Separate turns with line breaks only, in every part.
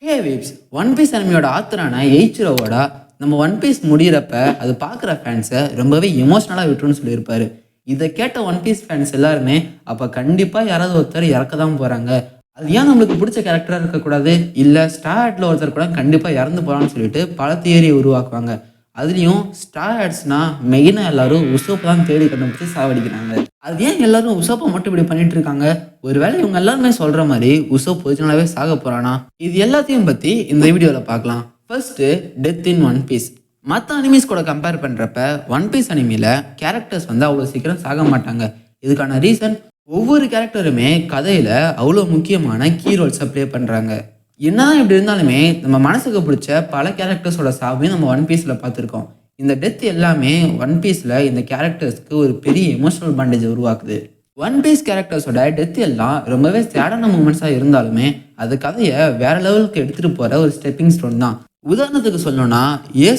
ஹே waves, one piece அனிமியோட ஆத்தரான எயிச்சிரோவோட நம்ம one piece முடிகிறப்ப அது பார்க்குற ஃபேன்ஸை ரொம்பவே எமோஷ்னலாக விட்டுருன்னு சொல்லியிருப்பாரு. இதை கேட்ட ஒன் பீஸ் ஃபேன்ஸ் எல்லாருமே அப்போ கண்டிப்பாக யாராவது ஒருத்தர் இறக்க தான் போகிறாங்க, அது ஏன் நம்மளுக்கு பிடிச்ச கேரக்டராக இருக்கக்கூடாது, இல்லை ஸ்டார்ட்ல ஒருத்தர் கூட கண்டிப்பாக இறந்து போகலான்னு சொல்லிட்டு பல தியரியை உருவாக்குவாங்க. அதுலேயும் ஸ்டார் ஆட்ஸ்னால் மெயினாக எல்லாரும் உசோப்பை தான் தேடி கண்டுபிடிச்சி சாவடிக்கிறாங்க. அது ஏன் எல்லாரும் உசோப்பை மட்டும் இப்படி பண்ணிட்டு இருக்காங்க? ஒருவேளை இவங்க எல்லாருமே சொல்கிற மாதிரி உசோப் ஒரிஜினலாகவே சாக போகிறானா? இது எல்லாத்தையும் பற்றி இந்த வீடியோவில் பார்க்கலாம். First, death in One Piece. மற்ற அனிமீஸ் கூட கம்பேர் பண்ணுறப்ப ஒன் பீஸ் அனிமியில் கேரக்டர்ஸ் வந்து அவ்வளோ சீக்கிரம் சாக மாட்டாங்க. இதுக்கான ரீசன், ஒவ்வொரு கேரக்டருமே கதையில் அவ்வளோ முக்கியமான கீ ரோல்ஸை ப்ளே பண்ணுறாங்க. என்னதான் இப்படி இருந்தாலுமே நம்ம மனசுக்கு பிடிச்ச பல கேரக்டர்ஸோட சாவையும் நம்ம ஒன் பீஸில் பார்த்துருக்கோம். இந்த டெத் எல்லாமே ஒன் பீஸில் இந்த கேரக்டர்ஸ்க்கு ஒரு பெரிய எமோஷனல் பாண்டேஜ் உருவாக்குது. ஒன் பீஸ் கேரக்டர்ஸோட டெத் எல்லாம் ரொம்பவே சேடான மூமெண்ட்ஸாக இருந்தாலுமே அது கதையை வேற லெவலுக்கு எடுத்துகிட்டு போகிற ஒரு ஸ்டெப்பிங் ஸ்டோன் தான். உதாரணத்துக்கு சொல்லணும்னா,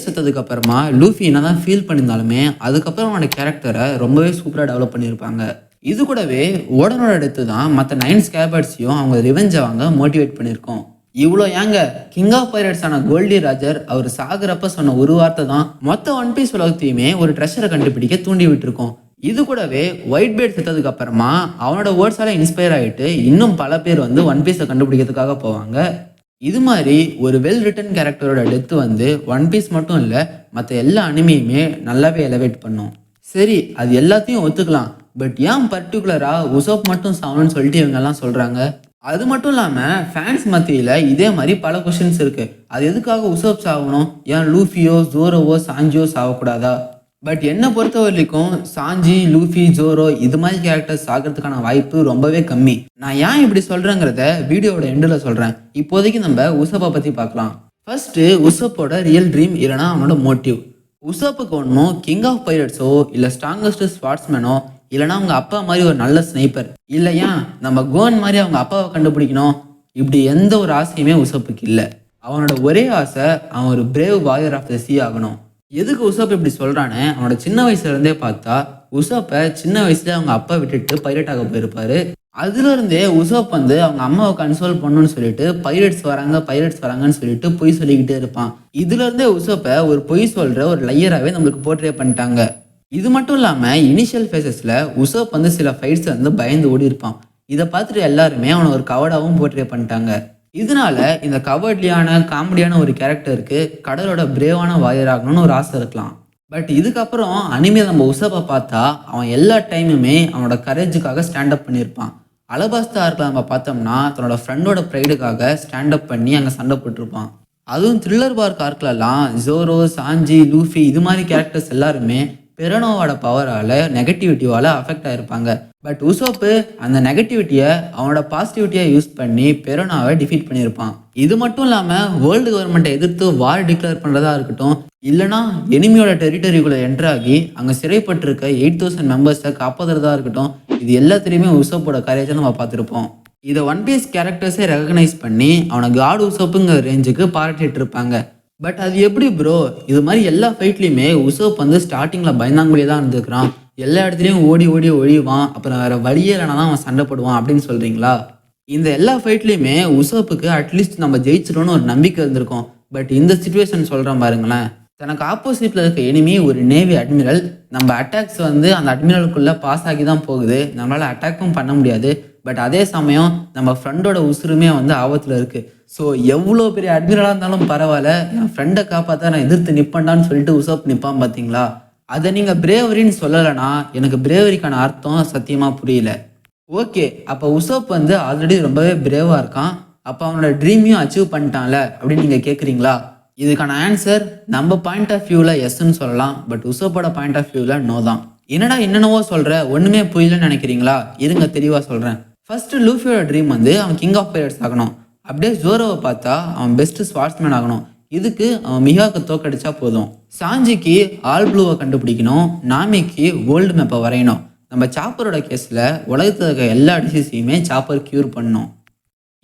செத்ததுக்கு அப்புறமா லூஃபி என்ன தான் ஃபீல் பண்ணியிருந்தாலுமே அதுக்கப்புறம் அவனோட கேரக்டரை ரொம்பவே சூப்பராக டெவலப் பண்ணியிருப்பாங்க. இது கூடவே ஓடனோட டெத்து தான் மற்ற 9 ஸ்கேபர்ட்ஸையும் அவங்க ரிவெஞ்சை வாங்க மோட்டிவேட் பண்ணியிருக்கோம். இவ்வளோ ஏங்க, கிங் ஆஃப் பைரட்ஸ் ஆன கோல்டி ராஜர் அவர் சாகுறப்ப சொன்ன ஒரு வார்த்தை தான் மொத்த ஒன் பீஸ் உலகத்தையுமே ஒரு ட்ரெஷரை கண்டுபிடிக்க தூண்டி விட்டுருக்கோம். இது கூடவே ஒயிட் பேர்ட் செத்ததுக்கு அப்புறமா அவனோட வேர்ட்ஸால இன்ஸ்பயர் ஆகிட்டு இன்னும் பல பேர் வந்து ஒன் பீஸை கண்டுபிடிக்கிறதுக்காக போவாங்க. இது மாதிரி ஒரு வெல் ரிட்டன் கேரக்டரோட டெத்து வந்து ஒன் பீஸ் மட்டும் இல்லை, மற்ற எல்லா அனிமையுமே நல்லாவே எலவேட் பண்ணும். சரி, அது எல்லாத்தையும் ஒத்துக்கலாம். பட் ஏன் பர்டிகுலராக உசோப் மட்டும் சாகணும்னு சொல்லிட்டு இவங்கெல்லாம் சொல்கிறாங்க? அது மட்டும் இல்லாமல் ஃபேன்ஸ் மத்தியில் இதே மாதிரி பல கொஷின்ஸ் இருக்குது. அது எதுக்காக உசோப் சாகணும்? ஏன் லூஃபியோ ஜோரோவோ சாஞ்சியோ சாகக்கூடாதா? பட் என்னை பொறுத்த வரைக்கும் சாஞ்சி, லூஃபி, ஜோரோ இது மாதிரி கேரக்டர்ஸ் ஆகிறதுக்கான வாய்ப்பு ரொம்பவே கம்மி. நான் ஏன் இப்படி சொல்கிறேங்கிறத வீடியோவோட எண்டில் சொல்கிறேன். இப்போதைக்கு நம்ம உசோப்பை பற்றி பார்க்கலாம். ஃபர்ஸ்ட்டு, உசோப்போட ரியல் ட்ரீம் இல்லைனா அவனோட மோட்டிவ். உசோப்புக்கு ஒன்றும் கிங் ஆஃப் பைரட்ஸோ இல்லை ஸ்ட்ராங்கஸ்ட் ஸ்பாட்ஸ்மேனோ இல்லைனா அவங்க அப்பா மாதிரி ஒரு நல்ல ஸ்னைப்பர் இல்லையா நம்ம கோன் மாதிரி அவங்க அப்பாவை கண்டுபிடிக்கணும், இப்படி எந்த ஒரு ஆசையுமே உசோப்புக்கு இல்லை. அவனோட ஒரே ஆசை அவன் ஒரு பிரேவ் வாரியர் ஆஃப் த சீ ஆகணும். எதுக்கு உசோப் இப்படி சொல்கிறான்னு அவனோட சின்ன வயசுலேருந்தே பார்த்தா உசோப்பை சின்ன வயசுலேயே அவங்க அப்பா விட்டுட்டு பைரட் ஆக போயிருப்பாரு. அதுலேருந்தே உசோப் வந்து அவங்க அம்மாவை கன்சோல் பண்ணணும்னு சொல்லிட்டு பைரட்ஸ் வராங்கன்னு சொல்லிட்டு பொய் சொல்லிக்கிட்டே இருப்பான். இதுலேருந்தே உசோப்பை ஒரு பொய் சொல்கிற ஒரு லையராகவே நம்மளுக்கு போர்ட்ரே பண்ணிட்டாங்க. இது மட்டும் இல்லாமல் இனிஷியல் ஃபேஸஸில் உசோப் வந்து சில ஃபைட்ஸ் வந்து பயந்து ஓடி இருப்பான். இதை பார்த்துட்டு எல்லாருமே அவனை ஒரு கவர்டாகவும் போர்ட்ரே பண்ணிட்டாங்க. இதனால இந்த கவர்ட்லியான காமெடியான ஒரு கேரக்டருக்கு கடலோட பிரேவான வாரியர் ஆகணும்னு ஒரு ஆசை இருக்கலாம். பட் இதுக்கப்புறம் அனிமே நம்ம உசோப்பை பார்த்தா அவன் எல்லா டைமுமே அவனோட கரேஜுக்காக ஸ்டாண்டப் பண்ணியிருப்பான். அலபாஸ்தா ஆர்க்கில் நம்ம பார்த்தோம்னா தன்னோட ஃப்ரெண்டோட ப்ரைடுக்காக ஸ்டாண்டப் பண்ணி அங்கே சண்டை போட்டிருப்பான். அதுவும் த்ரில்லர் பார்க் ஆர்க்லலாம் ஜோரோ, சாஞ்சி, லூஃபி இது மாதிரி கேரக்டர்ஸ் எல்லாருமே பெரோனோவோட பவரால் நெகட்டிவிட்டியால் அஃபெக்ட் ஆகிருப்பாங்க. பட் உசோப்பு அந்த நெகட்டிவிட்டியை அவனோட பாசிட்டிவிட்டியை யூஸ் பண்ணி பெரோனாவை டிஃபீட் பண்ணியிருப்பான். இது மட்டும் இல்லாமல் வேர்ல்டு கவர்மெண்ட்டை எதிர்த்து வார் டிக்ளேர் பண்ணுறதா இருக்கட்டும், இல்லைனா எனிமியோட டெரிட்டரிக்குள்ளே என்ட்ராகி அங்கே சிறைப்பட்டிருக்க 8000 மெம்பர்ஸை காப்பாற்றுறதா இருக்கட்டும், இது எல்லாத்துலேயுமே உசோப்போட கரேஜை நம்ம பார்த்துருப்போம். இதை ஒன் பீஸ் கேரக்டர்ஸே ரெகக்னைஸ் பண்ணி அவனை காட் உசோப்புங்கிற ரேஞ்சுக்கு பாராட்டிட்டு இருப்பாங்க. பட் அது எப்படி ப்ரோ? இது மாதிரி எல்லா ஃபைட்லேயுமே உசோப் வந்து ஸ்டார்டிங்கில் பயந்தாங்குழியே தான் இருந்துக்கிறான், எல்லா இடத்துலையும் ஓடி ஓடி ஒழிவான், அப்புறம் வேறு வழியே இல்லைனா தான் அவன் சண்டை போடுவான் அப்படின்னு சொல்கிறீங்களா? இந்த எல்லா ஃபைட்லேயுமே உசோப்புக்கு அட்லீஸ்ட் நம்ம ஜெயிச்சிடணும்னு ஒரு நம்பிக்கை இருந்திருக்கும். பட் இந்த சிச்சுவேஷன் சொல்கிறேன் பாருங்களேன். தனக்கு ஆப்போசிட்டில் இருக்க எனிமி ஒரு நேவி அட்மிரல், நம்ம அட்டாக்ஸ் வந்து அந்த அட்மிரலுக்குள்ளே பாஸ் ஆகி தான் போகுது, நம்மளால் அட்டாக்கும் பண்ண முடியாது. பட் அதே சமயம் நம்ம ஃப்ரெண்டோட உசுருமே வந்து ஆபத்தில் இருக்குது. ஸோ எவ்வளோ பெரிய அட்மிரலாக இருந்தாலும் பரவாயில்ல, என் ஃப்ரெண்டை காப்பாற்ற நான் எதிர்த்து நிற்பேன்டான்னு சொல்லிட்டு உசோப் நிற்பான் பார்த்தீங்களா? அதை நீங்கள் பிரேவரின்னு சொல்லலைன்னா எனக்கு பிரேவரிக்கான அர்த்தம் சத்தியமாக புரியல. ஓகே, அப்போ உசோப் வந்து ஆல்ரெடி ரொம்பவே பிரேவாக இருக்கான், அப்போ அவனோட ட்ரீமையும் அச்சீவ் பண்ணிட்டான்ல அப்படின்னு நீங்கள் கேட்குறீங்களா? இதுக்கான ஆன்சர் நம்ம பாயிண்ட் ஆஃப் வியூவில் எஸ்ன்னு சொல்லலாம். பட் உசோப்போட பாயிண்ட் ஆஃப் வியூவில் நோ தான். என்னடா என்னென்னவோ சொல்கிற, ஒன்றுமே புரியலன்னு நினைக்கிறீங்களா? இருங்க தெளிவாக சொல்கிறேன். ஃபர்ஸ்ட், லூஃபியோட ட்ரீம் வந்து அவன் கிங் ஆஃப் பைரட்ஸ் ஆகணும். அப்படியே ஜோரோவை பார்த்தா அவன் பெஸ்ட் ஸ்பாட்ஸ்மேன் ஆகணும். இதுக்கு அவன் மிகாக்கு தோக்கடிச்சா போதும். சாஞ்சிக்கு ஆல் ப்ளூவை கண்டுபிடிக்கணும். நாமிக்கு வேர்ல்டு மேப்பை வரையணும். நம்ம சாப்பரோட கேஸில் உலகத்தில் இருக்க எல்லா டிசீஸையுமே சாப்பர் க்யூர் பண்ணணும்.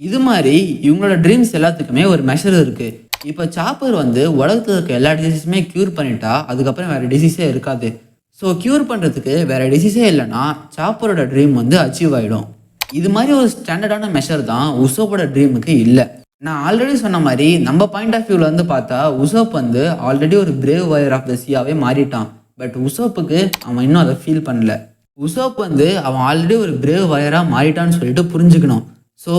இது மாதிரி இவங்களோட ட்ரீம்ஸ் எல்லாத்துக்குமே ஒரு மெஷர் இருக்குது. இப்போ சாப்பர் வந்து உலகத்தில் இருக்க எல்லா டிசீஸுமே க்யூர் பண்ணிட்டா அதுக்கப்புறம் வேறு டிசீஸே இருக்காது. ஸோ க்யூர் பண்ணுறதுக்கு வேறு டிசீஸே இல்லைன்னா சாப்பரோட ட்ரீம் வந்து அச்சீவ் ஆகிடும். இது மாதிரி ஒரு ஸ்டாண்டர்டான மெஷர் தான் உசோப்போட ட்ரீமுக்கு இல்லை. நான் ஆல்ரெடி சொன்ன மாதிரி நம்ம பாயிண்ட் ஆஃப் வியூவில் வந்து பார்த்தா உசோப் வந்து ஆல்ரெடி ஒரு பிரேவ் வாரியர் ஆஃப் த சியாவே மாறிட்டான். பட் உசோப்புக்கு அவன் இன்னும் அதை ஃபீல் பண்ணல. உசோப் வந்து அவன் ஆல்ரெடி ஒரு பிரேவ் வாரியராக மாறிட்டான்னு சொல்லிட்டு புரிஞ்சுக்கணும். ஸோ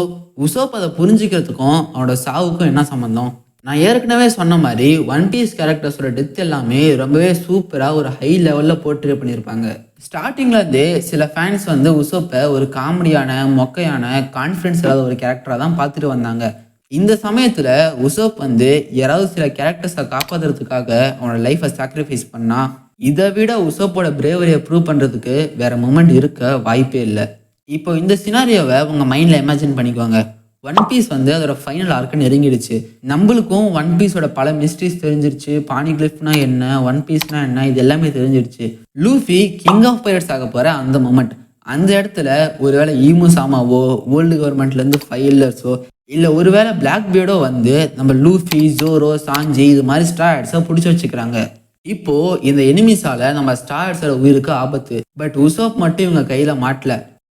உசோப் அதை புரிஞ்சுக்கிறதுக்கும் அவனோட சாவுக்கும் என்ன சம்மந்தம்? நான் ஏற்கனவே சொன்ன மாதிரி ஒன் பீஸ் கேரக்டர்ஸோட டெத் எல்லாமே ரொம்பவே சூப்பராக ஒரு ஹை லெவலில் போர்ட்ரே பண்ணியிருப்பாங்க. ஸ்டார்டிங்லேருந்தே சில ஃபேன்ஸ் வந்து உசோப்பை ஒரு காமெடியான மொக்கையான கான்ஃபிடன்ஸ் இல்லாத ஒரு கேரக்டராக தான் பார்த்துட்டு வந்தாங்க. இந்த சமயத்தில் உசோப் வந்து யாராவது சில கேரக்டர்ஸை காப்பாற்றுறதுக்காக அவனோட லைஃப்பை சாக்ரிஃபைஸ் பண்ணால் இதை விட உசோப்போட பிரேவரியை ப்ரூவ் பண்ணுறதுக்கு வேற மூமெண்ட் இருக்க வாய்ப்பே இல்லை. இப்போ இந்த சினாரியோவை உங்கள் மைண்டில் இமேஜின் பண்ணிக்கோங்க. ஒன் பீஸ் வந்து அதோட ஃபைனல் ஆர்க்கு நெருங்கிடுச்சு. நம்மளுக்கும் ஒன் பீஸோட பல மிஸ்ட்ரிஸ் தெரிஞ்சிருச்சு. பானிக்ளிஃப்னா என்ன, ஒன் பீஸ்னா என்ன, இது எல்லாமே தெரிஞ்சிருச்சு. லூஃபி கிங் ஆஃப் பைரட்ஸ் ஆக போகிற அந்த மொமெண்ட், அந்த இடத்துல ஒருவேளை ஈமு சாமாவோ வேர்ல்டு கவர்மெண்ட்லேருந்து ஃபைலர்ஸோ இல்லை ஒருவேளை பிளாக் பியர்டோ வந்து நம்ம லூஃபி, ஜோரோ, சாஞ்சி இது மாதிரி ஸ்டார்ஸை பிடிச்சி வச்சுக்கிறாங்க. இப்போ இந்த எனிமிஸால நம்ம ஸ்டார்ஸோட உயிருக்கு ஆபத்து. பட் உசோப் மட்டும் இவங்க கையில் மாட்டல.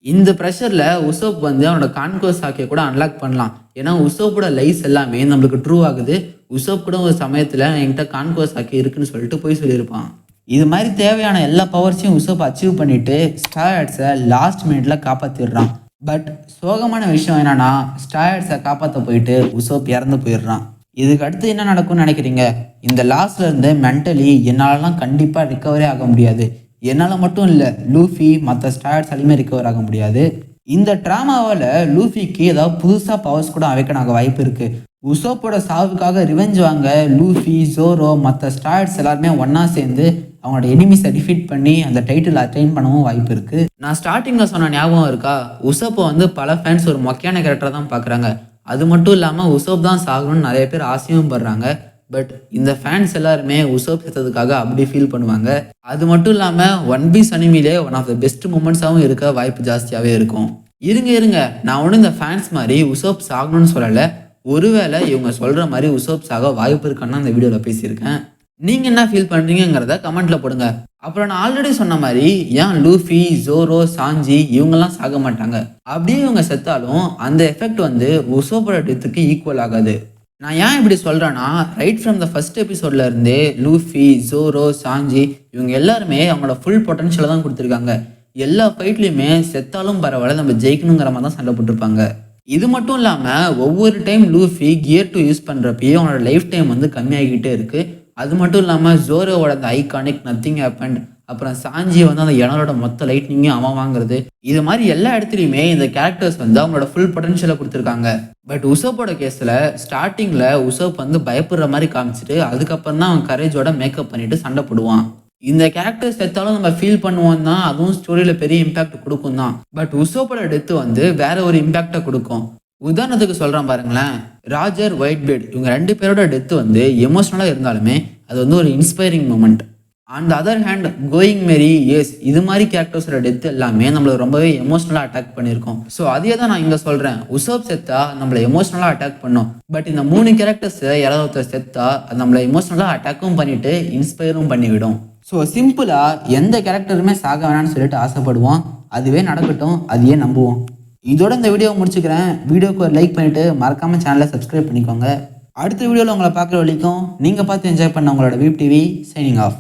இந்த ப்ரெஷரில் உசோப் வந்து அவனோட கான்கோஸ் சாக்கியை கூட அன்லாக் பண்ணலாம். ஏன்னா உசோப்போட லைஃப் எல்லாமே நம்மளுக்கு ட்ரூ ஆகுது. உசோப் கூட ஒரு சமயத்தில் என்கிட்ட கான்கோஸ் சாக்கி இருக்குன்னு சொல்லிட்டு போய் சொல்லியிருப்பான். இது மாதிரி தேவையான எல்லா பவர்ஸையும் உசோப் அச்சீவ் பண்ணிட்டு ஸ்டார்ஸை லாஸ்ட் மினிட்ல காப்பாற்றிடுறான். பட் சோகமான விஷயம் என்னன்னா ஸ்டார்ஸை காப்பாற்ற போயிட்டு உசோப் இறந்து போயிடுறான். இதுக்கு அடுத்து என்ன நடக்கும்னு நினைக்கிறீங்க? இந்த லாஸ்ட்ல இருந்து மென்டலி என்னாலலாம் கண்டிப்பாக ரிகவரே ஆக முடியாது. என்னால் மட்டும் இல்லை, லூஃபி மற்ற ஸ்டார்ஸாலையுமே ரிகவர் ஆக முடியாது. இந்த ட்ராமாவால் லூஃபிக்கு ஏதாவது புதுசாக பவர்ஸ் கூட அவைக்கன் ஆக வாய்ப்பு இருக்குது. உசோப்போட சாவுக்காக ரிவெஞ்ச் வாங்க லூஃபி, ஜோரோ, மற்ற ஸ்டார்ஸ் எல்லாருமே ஒன்றா சேர்ந்து அவங்களோட எனிமிஸை டிஃபீட் பண்ணி அந்த டைட்டில் அட்டைன் பண்ணவும் வாய்ப்பு இருக்குது. நான் ஸ்டார்டிங்கில் சொன்ன ஞாபகம் இருக்கா? உசோப்பை வந்து பல ஃபேன்ஸ் ஒரு மொக்கையான கேரக்டரை தான் பார்க்குறாங்க. அது மட்டும் இல்லாமல் உசோப் தான் சாகணும்னு நிறைய பேர் ஆசையும் படுறாங்க. பட் இந்த ஃபேன்ஸ் எல்லாருமே உசோப் சேர்த்ததுக்காக அப்படி ஃபீல் பண்ணுவாங்க. அது மட்டும் இல்லாமல் ஒன் பீஸ் அனிமிலே ஒன் ஆஃப் த பெஸ்ட் மூமெண்ட்ஸாகவும் இருக்க வாய்ப்பு ஜாஸ்தியாகவே இருக்கும். இருங்க நான் ஒன்றும் இந்த ஃபேன்ஸ் மாதிரி உசோப் சாகணும்னு சொல்லலை. ஒருவேளை இவங்க சொல்கிற மாதிரி உசோப் சாக வாய்ப்பு இருக்கான்னு அந்த வீடியோவில் பேசியிருக்கேன். நீங்கள் என்ன ஃபீல் பண்ணுறீங்கிறத கமெண்ட்டில் போடுங்க. அப்புறம் நான் ஆல்ரெடி சொன்ன மாதிரி ஏன் லூஃபி, ஜோரோ, சாஞ்சி இவங்கெல்லாம் சாக மாட்டாங்க? அப்படியே இவங்க செத்தாலும் அந்த எஃபெக்ட் வந்து உசோப்போட டெத்துக்கு ஈக்குவல் ஆகாது. நான் ஏன் இப்படி சொல்கிறேன்னா ரைட் ஃப்ரம் த ஃபர்ஸ்ட் எபிசோட்ல இருந்தே லூஃபி, ஜோரோ, சாஞ்சி இவங்க எல்லாருமே அவங்களோட ஃபுல் பொட்டன்ஷியலை தான் கொடுத்துருக்காங்க. எல்லா ஃபைட்லையுமே செத்தாலும் பரவாயில்ல நம்ம ஜெயிக்கணுங்கிற மாதிரி தான் சண்டை போட்டிருப்பாங்க. இது மட்டும் இல்லாமல் ஒவ்வொரு டைம் லூஃபி கியர் 2 யூஸ் பண்ணுறப்பயே அவனோட லைஃப் டைம் வந்து கம்மியாகிக்கிட்டே இருக்குது. அது மட்டும் இல்லாமல் ஜோரோவோட அந்த ஐகானிக் நத்திங் ஹேப்பண்ட், அப்புறம் சாஞ்சி வந்து அந்த எனரோட மொத்த லைட்னிங்கையும் அவன் வாங்குறது, இது மாதிரி எல்லா இடத்துலையுமே இந்த கேரக்டர்ஸ் வந்து அவங்களோட ஃபுல் பொட்டன்ஷியலை கொடுத்துருக்காங்க. பட் உசோப்போட கேஸில் ஸ்டார்டிங்கில் உசோப் வந்து பயப்படுற மாதிரி காமிச்சிட்டு அதுக்கப்புறம் தான் அவன் கரேஜோட மேக்கப் பண்ணிட்டு சண்டை போடுவான். இந்த கேரக்டர் செத்தாலும் நம்ம ஃபீல் பண்ணுவோம் தான், அதுவும் ஸ்டோரியில் பெரிய இம்பாக்ட் கொடுக்கும் தான். பட் உசோப்போட டெத்து வந்து வேற ஒரு இம்பாக்டை கொடுக்கும். உதாரணத்துக்கு சொல்கிறேன் பாருங்களேன், ராஜர், ஒயிட் பிளேட் இவங்க 2 பேரோட டெத்து வந்து எமோஷ்னலாக இருந்தாலுமே அது வந்து ஒரு inspiring moment. And other hand Going Merry, yes இது மாதிரி கேரக்டர்ஸோட டெத்து எல்லாமே நம்மளை ரொம்பவே எமோஷ்னலாக அட்டாக் பண்ணியிருக்கோம். ஸோ அதே தான் நான் இங்கே சொல்கிறேன், உசோப் செத்தா நம்மளை எமோஷ்னலாக அட்டாக் பண்ணும். பட் இந்த 3 கேரக்டர்ஸை யாராவது ஒருத்தர் செத்தா அது நம்மளை எமோஷ்னலாக அட்டாக்கும் பண்ணிவிட்டு இன்ஸ்பயரும் பண்ணிவிடும். ஸோ சிம்பிளாக எந்த கேரக்டருமே சாக வேணாம்னு சொல்லிட்டு ஆசைப்படுவோம். அதுவே நடக்கட்டும், அதையே நம்புவோம். இதோட இந்த வீடியோவை முடிச்சுக்கிறேன். வீடியோக்கு ஒரு லைக் பண்ணிவிட்டு மறக்காமல் சேனலை சப்ஸ்கிரைப் பண்ணிக்கோங்க. அடுத்த வீடியோவில் உங்களை பார்க்குற வரைக்கும் நீங்கள் பார்த்து என்ஜாய் பண்ண உங்களோட வீப் டிவி சைனிங் ஆஃப்.